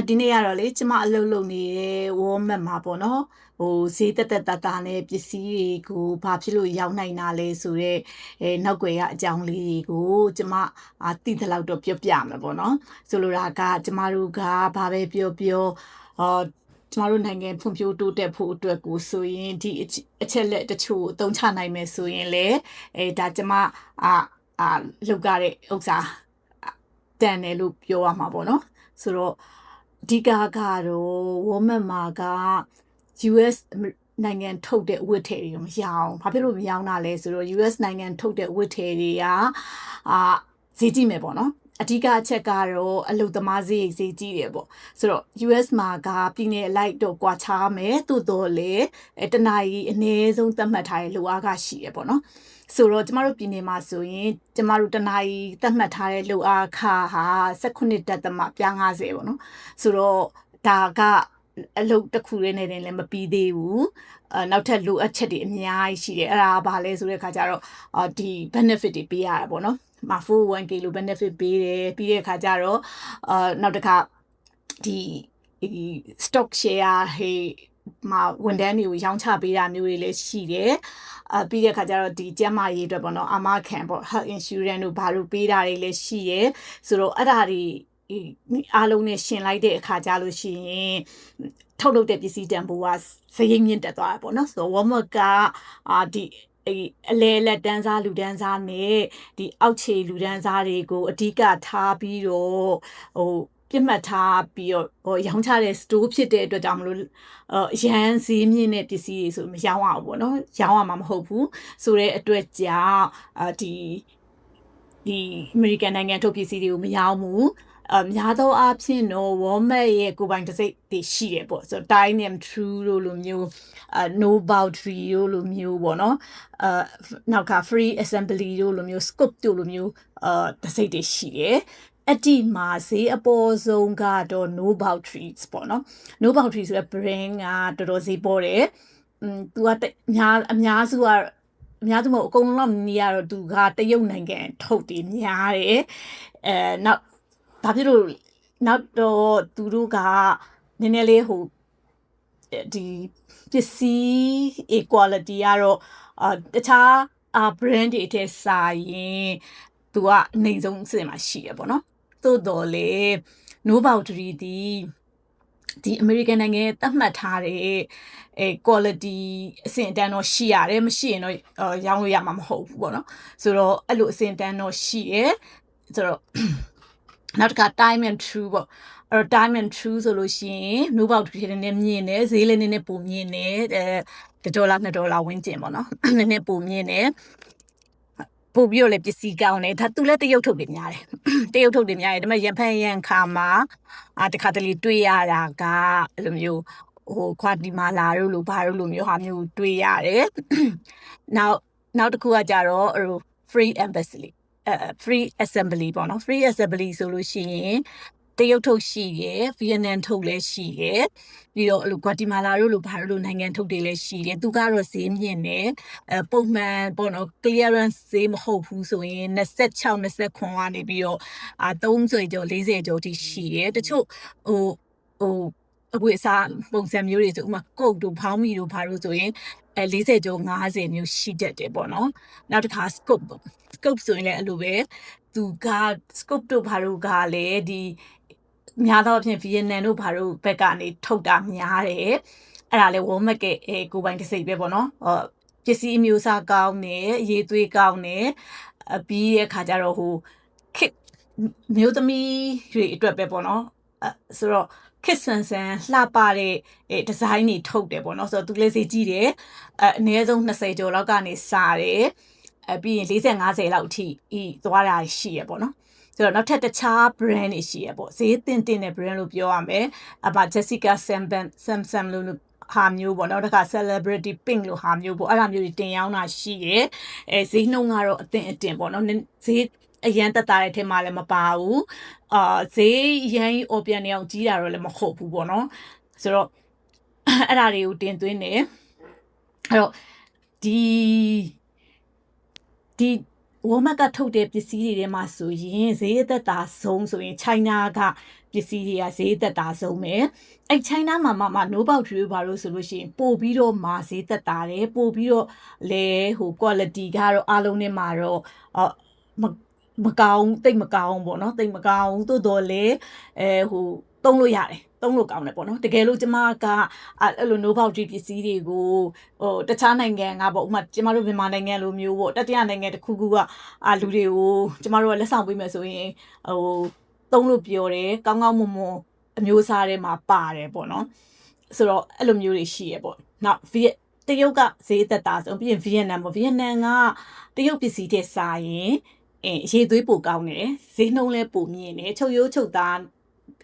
ဒီနေ့ကတော့လေကျမအလုပ်လုပ်နေတဲ့ Walmart မှာပေါ့နော်ဈေးသက်သက်သာသာနဲ့ပစ္စည်းတွေကိုဘာဖြစ်လို့ရောက်နိုင်တာလဲဆိုတော့နောက်ွယ်ကအကြောင်းလေးတွေကိုကျမသိသလောက်တော့ပြောပြမယ်ပေါ့နော်ဆိုလိုတာကကျမတို့ကဘာပဲပြောကျမတို့နိုင်ငံဖွံ့ဖြိုးတိုးတက်ဖို့အတွက်ကိုဆိုရင်ဒီအချက်လက်တချို့အသုံးချနိုင်မယ်ဆိုရင်လေဒါကျမလောက်ကြတဲ့ဥစ္စာတန်တယ်လို့ပြောရမှာပေါ့နော်ဆိုတော့အဓိကကတော့ Walmart မှာက US နိုင်ငံထုတ်တဲ့ဝတ်ထည်တွေမရောင်းဘာဖြစ်လို့မရောင်းတာလဲဆိုတော့ US နိုင်ငံထုတ်တဲ့ဝတ်ထည်တွေကဈေးကြီးမယ်ပေါ့နော်အဓိကအချက်ကတော့အလုပ်သမားဈေးကြီးတယ်ပေါ့ဆိုတော့ US မှာကပြည်နယ်အလိုက်တော့ကွာခြားမယ်သို့တော်လေတနာရီအနည်းဆုံးသတ်မှတ်ထားတဲ့လိုအားကရှိရပေါ့နော်ဆိုတော့ကျမတို့ပြည်နယ်မှာဆိုရင်ကျမတို့တနာရီသတ်မှတ်ထားတဲ့လိုအားခဟာ18.50ပေါ့နော်ဆိုတော့ဒါကအလုပ်တစ်ခုလေးနဲ့လည်းမပြီးသေးဘူးနောက်ထပ်လိုအပ်ချက်တွေအများကြီးရှိတယ်အဲ့ဒါကဘာလဲဆိုတဲ့အခါကျတော့ဒီ benefit တွေပေးရတာပေါ့နော်401k လို့ benefit ပေးတယ်ပြီးတဲ့အခါကျတော့နောက်တစ်ခါဒီ stock share မှာဝန်ထမ်းတွေကိုရောင်းချပေးတာမျိုးတွေလည်းရှိတယ်ပြီးတဲ့အခါကျတော့ဒီကျန်းမာရေးအတွက်ပေါ့နော်အာမခံပေါ့ health insurance တို့ဘာလို့ပေးတာတွေလည်းရှိတယ်ဆိုတော့အဲ့ဒါတွေအားလုံးနဲ့ရှင်လိုက်တဲ့အခါကျလို့ရှိရင်ထုတ်လုပ်တဲ့ပစ္စည်းတန်ဖိုးကစရိတ်မြင့်တက်သွားတာပေါ့နော်ဆိုတော့ Walmart ကဒီအလဲလက်တန်းစားလူတန်းစားနဲ့ဒီအောက်ခြေလူတန်းစားတွေကိုအဓိကထားပြီးတော့ပြစ်မှတ်ထားပြီးတော့ရောင်းချတဲ့ store ဖြစ်တဲ့အတွက်ကြောင့်မလို့ရန်ဈေးမြင့်တဲ့ပစ္စည်းတွေဆိုမရောင်းအောင်ပေါ့နော်ရောင်းရမှာမဟုတ်ဘူးဆိုတဲ့အတွက်ကြောင့်ဒီ American နိုင်ငံထုတ်ပစ္စည်းတွေကိုမရောင်းဘူးများသောအားဖြင့်တော့ Walmart ရဲ့ကိုယ်ပိုင်တစ်စိတ်တွေရှိတယ်ပေါ့ဆိုတော့ Time and True တို့လိုမျိုးNo Boundary တို့လိုမျိုးပေါ့နော်နောက်က Free Assembly တို့လိုမျိုး Scoop တို့လိုမျိုးတစ်စိတ်တွေရှိတယ်အတိမှာဈေးအပေါ်ဆုံးကတော့ No Boundaries ပေါ့နော် No Boundaries ဆိုတဲ့ brand ကတော်တော်ဈေးပေါ်တယ်သူကအများစုမဟုတ်အကုန်လုံးနေရတော့သူကတရုတ်နိုင်ငံထုတ်တယ်များတယ်နောက်ဘာဖြစ်လို့နောက်တော့သူတို့ကနည်းနည်းလေးဒီပစ္စည်း quality ကတော့တခြားbrand တွေထဲစာရင်သူကအနှိမ့်ဆုံးအဆင့်မှာရှိရပေါ့နော်သို့တော်လေ No Boundary ဒီ American နိုင်ငံသတ်မှတ်ထားတဲ့quality အဆင့်အတန်းတော့ရှိရတယ်မရှိရင်တော့ရောင်းလို့ရမှာမဟုတ်ဘူးပေါ့နော်ဆိုတော့အဲ့လိုအဆင့်အတန်းတော့ရှိရဆိုတော့နောက်တစ်ခါ Time and True ပေါ့အဲ့တော့ Time and True ဆိုလို့ရှိရင် No Boundary နည်းနည်းမြင့်တယ်ဈေးလည်းနည်းနည်းပိုမြင့်တယ်$1 $2ဝန်းကျင်ပေါ့နော်နည်းနည်းပိုမြင့်တယ်ပို့ပြီးတော့လည်းပစ္စည်းကောင်းတယ်ဒါသူလည်းတရုတ်ထုတ်တွေများတယ်တရုတ်ထုတ်တွေများတယ်ဒါပေမဲ့ရန်ဖန်ရန်ခါမှာတခါတလေတွေ့ရတာကအဲ့လိုမျိုးခွာတီမာလာတို့လိုဘာတို့လိုမျိုးဟာမျိုးတွေ့ရတယ်နောက်တစ်ခုကကြတော့ free assembly ပေါ့နော် free assembly ဆိုလို့ရှိရင်တရုတ်ထုတ်ရှိရယ်ဗီယက်နမ်ထုတ်လည်းရှိရယ်ပြီးတော့ဂွါတီမာလာတို့လိုဘာတို့လိုနိုင်ငံထုတ်တွေလည်းရှိတယ်သူကတော့ဈေးမြင့်တယ်ပုံမှန်ပေါ့နော် clearance ဈေးမဟုတ်ဘူးဆိုရင်26 29ကနေပြီးတော့30ကျော်40ကျော်ထိရှိတယ်တချို့အဝတ်အစားပုံစံမျိုးတွေဆိုဥပမာကုတ်တို့ဖောင်းမီတို့ဘာလို့ဆိုရင်40ကျော်50မျိုးရှိတတ်တယ်ပေါ့နော်နောက်တစ်ခါ scope ဆိုရင်လည်းအဲ့လိုပဲသူက scope တို့ဘာလို့ကလည်းဒီများသောအားဖြင့်ဗီယက်နမ်တို့ဘာလို့ဘက်ကနေထုတ်တာများတယ်အဲ့ဒါလေ Walmart ကကိုပိုင်တစ်စိတ်ပဲပေါ့နော်ပစ္စည်းအမျိုးအစားကောင်းတယ်အရေးသွေးကောင်းတယ်ပြီးတဲ့အခါကျတော့မျိုးသမီးတွေအတွက်ပဲပေါ့နော်ဆိုတော့ခစ်ဆန်လှပတဲ့ဒီဇိုင်းတွေထုတ်တယ်ပေါ့နော်ဆိုတော့သူလည်းဈေးကြီးတယ်အနည်းဆုံး20ကျော်လောက်ကနေစတယ်ပြီးရင်40 50လောက်အထိသွားတာရှိရပေါ့နော်ဆိုတော့နောက်ထပ်တခြား brand တွေရှိရပေါ့ဈေးတင်တဲ့ brand လို့ပြောရမယ်Jessica Simpson လို့ဟာမျိုးပေါ့နော်တခါ celebrity pink လို့ဟာမျိုးပေါ့အဲ့ဒါမျိုးတွေတင်ရောင်းတာရှိရဈေးနှုန်းကတော့အတင်ပေါ့နော်ဈေးအရန်တက်တာတဲ့ထဲမှာလည်းမပါဘူးဈေးရန်အော်ပြန်နေအောင်ကြီးတာတော့လည်းမဟုတ်ဘူးပေါ့နော်ဆိုတော့အဲ့ဒါတွေကိုတင်သွင်းတယ်အဲ့တော့ဒီ ဝေါ်မက်ကထုတ်တဲ့ပစ္စည်းတွေထဲမှာဆိုရင်ဈေးသက်သာဆုံးဆိုရင် China ကပစ္စည်းတွေကဈေးသက်သာဆုံးပဲအဲ့ China မှာno box တွေဘာလို့ဆိုလို့ရှိရင်ပို့ပြီးတော့မာဈေးသက်သာတယ်ပို့ပြီးတော့လဲဟို quality ကတော့အားလုံးနဲ့မှာတော့မကောင်းတိတ်မကောင်းပေါ့နော်တိတ်မကောင်းသို့တော်လဲဟိုသုံးလို့ရတယ်သုံးလို့ကောင်းတယ်ပေါ့နော်တကယ်လို့ကျမကအဲ့လို no box ပစ္စည်းတွေကိုဟိုတခြားနိုင်ငံကပေါ့ဥမာကျမတို့မြန်မာနိုင်ငံလိုမျိုးပေါ့တတိယနိုင်ငံတစ်ခုခုကလူတွေကိုကျမတို့ကလက်ဆောင်ပေးမယ်ဆိုရင်ဟိုသုံးလို့ပြောတယ်ကောင်းကောင်းမွန်မွန်အမျိုးအစားတွေမှာပါတယ်ပေါ့နော်ဆိုတော့အဲ့လိုမျိုးတွေရှိရပေါ့နောက်တရုတ်ကဈေးသက်သာဆုံးပြီးရင်ဗီယက်နမ်ပေါ့ဗီယက်နမ်ကတရုတ်ပစ္စည်းတွေစားရင်ရေသွေးပိုကောင်းတယ်ဈေးနှုန်းလည်းပိုမြင့်တယ်ချုပ်ရိုးချုပ်သား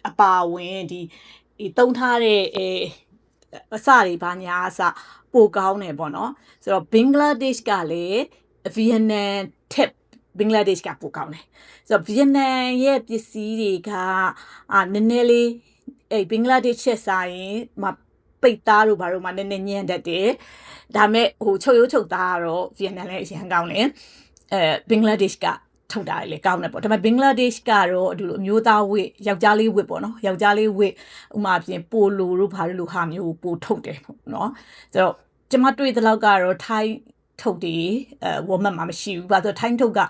အပါဝင်ဒီတုံးထားတဲ့အစတွေဘာညာအစပိုကောင်းတယ်ပေါ့နော်ဆိုတော့ဘင်္ဂလားဒေ့ရှ်ကလည်းဗီယက်နမ်ထက်ဘင်္ဂလားဒေ့ရှ်ကပိုကောင်းတယ်ဆိုတော့ဗီယက်နမ်ရဲ့ပစ္စည်းတွေကနည်းနည်းလေးဘင်္ဂလားဒေ့ရှ်စားရင်ပိတ်သားတို့ဘာတို့မှနည်းနည်းညံ့တတ်တယ်ဒါမဲ့ဟိုချုပ်ရိုးချုပ်သားကတော့ဗီယက်နမ်လည်းအရင်ကောင်းတယ်ဘင်္ဂလားဒေ့ရှ်ကထုတ်တာလေကောင်းတယ်ပေါ့ဒါပေမဲ့ဘင်္ဂလားဒေ့ရှ်ကတော့ဒီလိုအမျိုးသားဝတ်ယောက်ျားလေးဝတ်ပေါ့နော်ယောက်ျားလေးဝတ်ဥမာပြင်ပိုလိုတို့ဘာလို့ဟာမျိုးပိုထုတ်တယ်ပေါ့နော်ဆိုတော့ကျမတွေ့တဲ့လောက်ကတော့ထိုင်းထုတ်တယ်ဝေါ်မတ်မှာမရှိဘူးဘာလို့ထိုင်းထုတ်က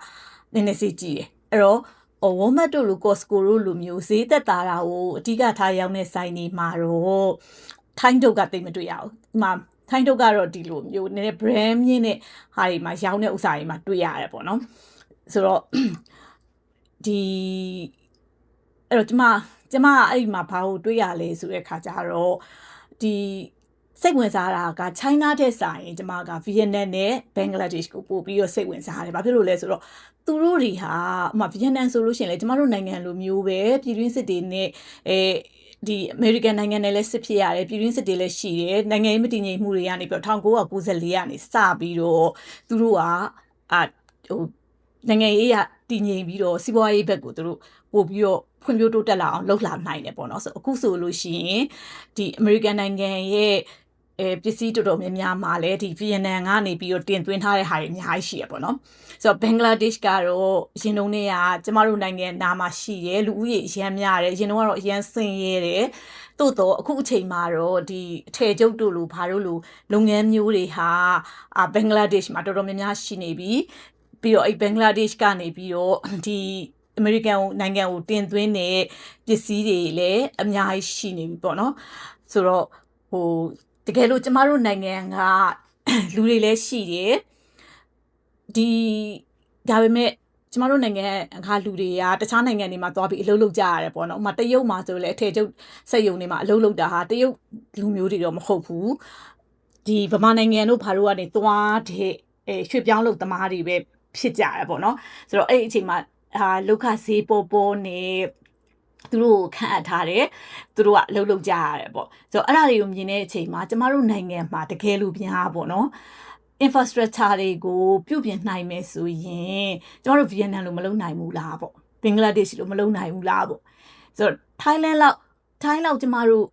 နည်းနည်းစီကြည့်တယ်အဲ့တော့ဝေါ်မတ်တို့လို Costco တို့လိုမျိုးဈေးသက်သာတာကိုအဓိကထားရောင်းတဲ့ဆိုင်တွေမှာတော့ထိုင်းထုတ်ကသိမတွေ့ရဘူးဥမာထိုင်းထုတ်ကတော့ဒီလိုမျိုးနည်းနည်း brand မြင့်တဲ့ဟာတွေမှာရောင်းတဲ့ဥစ္စာတွေမှာတွေ့ရတယ်ပေါ့နော်ဆိုတော့ဒီအဲ့တော့ကျမအဲ့ဒီမှာဘာလို့တွေးရလဲဆိုတဲ့ခါကျတော့ဒီစိတ်ဝင်စားတာက China တဲ့ဆိုင်ရင်ကျမက Vietnam နဲ့ Bangladesh ကိုပို့ပြီးတော့စိတ်ဝင်စားတယ်ဘာဖြစ်လို့လဲဆိုတော့သူတို့တွေဟာVietnam ဆိုလို့ရှိရင်လေကျမတို့နိုင်ငံလိုမျိုးပဲပြည်တွင်းစစ်တွေနဲ့ဒီအမေရိကန်နိုင်ငံနဲ့လည်းစစ်ဖြစ်ရတယ်ပြည်တွင်းစစ်တွေလည်းရှိတယ်နိုင်ငံရေးမတည်ငြိမ်မှုတွေကနေပြီးတော့1994ကနေစပြီးတော့သူတို့ကဟိုနိုင်ငံရေးရတည်ငြိမ်ပြီးတော့စီးပွားရေးဘက်ကိုသူတို့ပို့ပြီးတော့ဖွံ့ဖြိုးတိုးတက်လာအောင်လှုပ်လာနိုင်တယ်ပေါ့နော်ဆိုအခုဆိုလို့ရှိရင်ဒီအမေရိကန်နိုင်ငံရဲ့ပစ္စည်းတော်တော်များများမှာလည်းဒီဗီယက်နမ်ကနေပြီးတော့တင်သွင်းထားတဲ့ဟာတွေအများကြီးရှိရပေါ့နော်ဆိုတော့ဘင်္ဂလားဒေ့ရှ်ကတော့ရင်တုံးတွေကကျမတို့နိုင်ငံနာမှာရှိတယ်လူဦးရေအများများတယ်ရင်တုံးကတော့အရန်ဆင်းရဲတယ်သို့တော့အခုအချိန်မှာတော့ဒီအထည်ချုပ်တို့လိုဘာတို့လိုလုပ်ငန်းမျိုးတွေဟာဘင်္ဂလားဒေ့ရှ်မှာတော်တော်များများရှိနေပြီပြီးတော့ဘင်္ဂလားဒေ့ရှ်ကနေပြီးတော့ဒီအမေရိကန်နိုင်ငံကိုတင်သွင်းတဲ့ပစ္စည်းတွေလည်းအများကြီးရှိနေပြီပေါ့နော်ဆိုတော့ဟိုတကယ်လို့ကျမတို့နိုင်ငံကလူတွေလည်းရှိတယ်ဒီဒါပေမဲ့ကျမတို့နိုင်ငံကလူတွေကတခြားနိုင်ငံတွေမှာသွားပြီးအလုပ်လုပ်ကြရတယ်ပေါ့နော်ဥမာတရုတ်မှာဆိုလည်းအထည်ချုပ်စက်ရုံတွေမှာအလုပ်လုပ်တာဟာတရုတ်လူမျိုးတွေတော့မဟုတ်ဘူးဒီဗမာနိုင်ငံတို့ဘာလို့ကနေသွားတဲ့ရွှေ့ပြောင်းလုပ်သမားတွေပဲဖြစ်ကြရပေါ့နော်ဆိုတော့အဲ့ဒီအချိန်မှာလုခဈေးပေါ်နေသူတို့ခန့်အပ်ထားတယ်သူတို့ကအလုပ်လုပ်ကြရတယ်ပေါ့ဆိုတော့အဲ့ဒါတွေကိုမြင်တဲ့အချိန်မှာကျမတို့နိုင်ငံမှာတကယ်လို့ပြားပေါ့နော် infrastructure တွေကိုပြုပြင်နိုင်မယ်ဆိုရင်ကျမတို့ဗီယက်နမ်လိုမလုပ်နိုင်ဘူးလားပေါ့ဘင်္ဂလားဒေ့ရှ်လိုမလုပ်နိုင်ဘူးလားပေါ့ဆိုတော့ထိုင်းလောက်ကျမတို့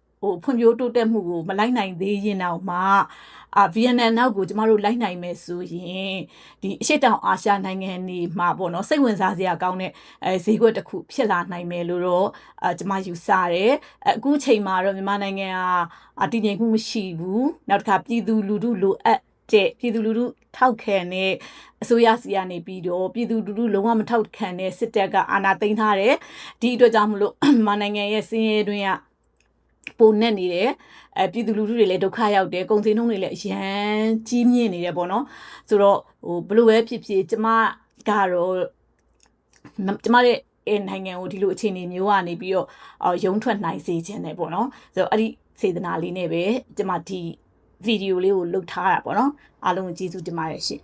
ဖွံ့ဖြိုးတိုးတက်မှုကိုမလိုက်နိုင်သေးရင်တော့မှဗီယက်နမ်နောက်ကိုကျမတို့လိုက်နိုင်မယ်ဆိုရင်ဒီအရှေ့တောင်အာရှနိုင်ငံတွေမှာပေါ့နော်စိတ်ဝင်စားစရာကောင်းတဲ့ဈေးကွက်တစ်ခုဖြစ်လာနိုင်မယ်လို့တော့ကျမယူဆတယ်အခုချိန်မှာတော့မြန်မာနိုင်ငံကတည်ငြိမ်မှုမရှိဘူးနောက်တစ်ခါပြည်သူလူထုလိုအပ်တဲ့ပြည်သူလူထုထောက်ခံတဲ့အစိုးရစီကနေပြီးတော့ပြည်သူလူထုလုံးဝမထောက်ခံတဲ့စစ်တပ်ကအာဏာသိမ်းထားတယ်ဒီအတွက်ကြောင့်မလို့မြန်မာနိုင်ငံရဲ့စင်းရဲတွင်းကပုံနဲ့နေတယ်ပြည်သူလူထုတွေလည်းဒုက္ခရောက်တယ်ကုန်စည်နှုန်းတွေလည်းအရန်ကြီးမြင့်နေတယ်ပေါ့နော်ဆိုတော့ဘလို့ပဲဖြစ်ဖြစ်ကျမကတော့ကျမရဲ့နိုင်ငံကိုဒီလိုအခြေအနေမျိုးကနေပြီးတော့ရုံးထွက်နိုင်စေခြင်းတယ်ပေါ့နော်ဆိုတော့အဲ့ဒီစေတနာလေးနဲ့ပဲကျမဒီဗီဒီယိုလေးကိုလုပ်ထားတာပေါ့နော်အားလုံးကိုကျေးဇူးတင်ပါတယ်ရှင်